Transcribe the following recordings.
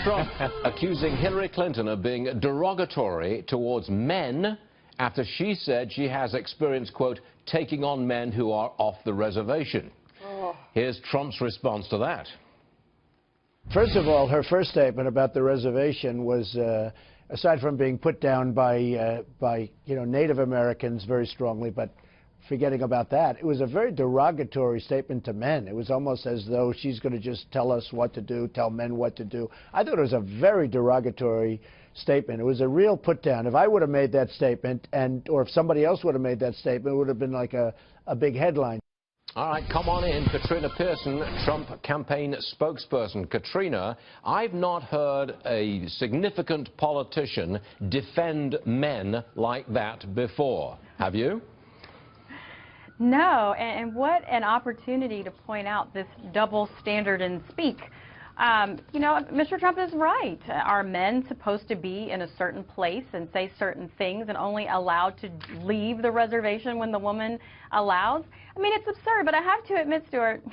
Trump accusing Hillary Clinton of being derogatory towards men after she said she has experienced, quote, taking on men who are off the reservation. Here's Trump's response to that. First of all, her first statement about the reservation was, aside from being put down by Native Americans very strongly, but forgetting about that, it was a very derogatory statement to men. It was almost as though she's going to just tell us what to do, tell men what to do. I thought it was a very derogatory statement. It was a real put down. If I would have made that statement, or if somebody else would have made that statement, it would have been like a big headline. All right, come on in. Katrina Pierson, Trump campaign spokesperson. Katrina, I've not heard a significant politician defend men like that before. Have you? No, and what an opportunity to point out this double standard in speak. You know, Mr. Trump is right. Are men supposed to be in a certain place and say certain things and only allowed to leave the reservation when the woman allows? I mean, it's absurd, but I have to admit, Stuart,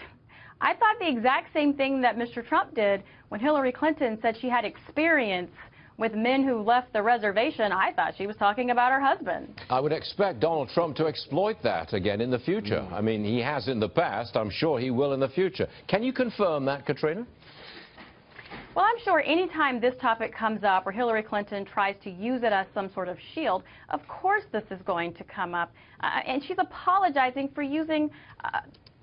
I thought the exact same thing that Mr. Trump did when Hillary Clinton said she had experience with men who left the reservation. I thought she was talking about her husband. I would expect Donald Trump to exploit that again in the future. I mean, he has in the past. I'm sure he will in the future. Can you confirm that, Katrina? Well, I'm sure anytime this topic comes up or Hillary Clinton tries to use it as some sort of shield, of course this is going to come up. And she's apologizing for using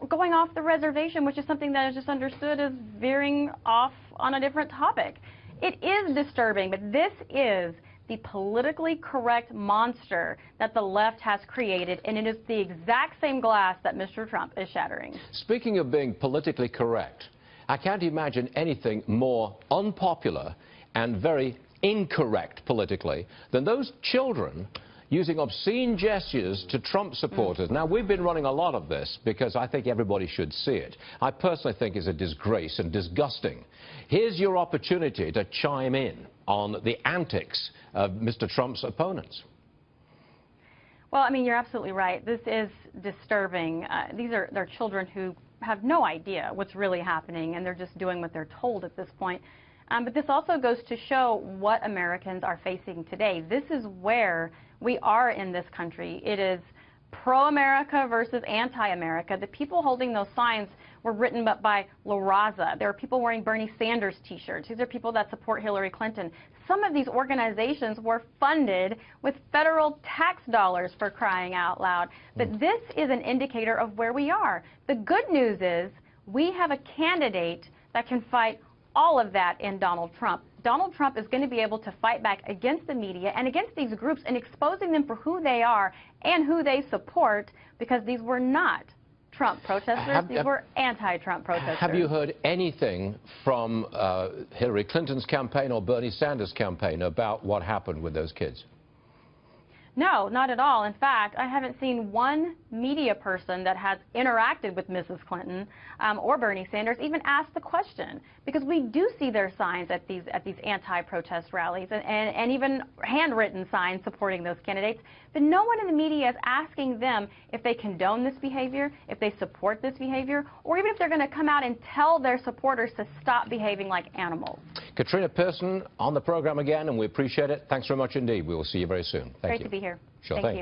going off the reservation, which is something that is just understood as veering off on a different topic. It is disturbing, but this is the politically correct monster that the left has created, and it is the exact same glass that Mr. Trump is shattering. Speaking of being politically correct, I can't imagine anything more unpopular and very incorrect politically than those children using obscene gestures to Trump supporters. Now, we've been running a lot of this because I think everybody should see it. I personally think it's a disgrace and disgusting. Here's your opportunity to chime in on the antics of Mr. Trump's opponents. Well, I mean, you're absolutely right. This is disturbing. They're children who have no idea what's really happening, and they're just doing what they're told at this point. But this also goes to show what Americans are facing today. This is where we are in this country. It is pro-America versus anti-America. The people holding those signs were written by La Raza. There are people wearing Bernie Sanders t-shirts. These are people that support Hillary Clinton. Some of these organizations were funded with federal tax dollars, for crying out loud. But this is an indicator of where we are. The good news is we have a candidate that can fight all of that in Donald Trump. Donald Trump is going to be able to fight back against the media and against these groups and exposing them for who they are and who they support, because these were not Trump protesters. These were anti-Trump protesters. Have you heard anything from Hillary Clinton's campaign or Bernie Sanders' campaign about what happened with those kids? No, not at all. In fact, I haven't seen one media person that has interacted with Mrs. Clinton or Bernie Sanders even ask the question, because we do see their signs at these anti-protest rallies and even handwritten signs supporting those candidates. But no one in the media is asking them if they condone this behavior, if they support this behavior, or even if they're going to come out and tell their supporters to stop behaving like animals. Katrina Pierson on the program again, and we appreciate it. Thanks very much indeed. We will see you very soon. Thank you. Great to be here. Sure Thank thing. you.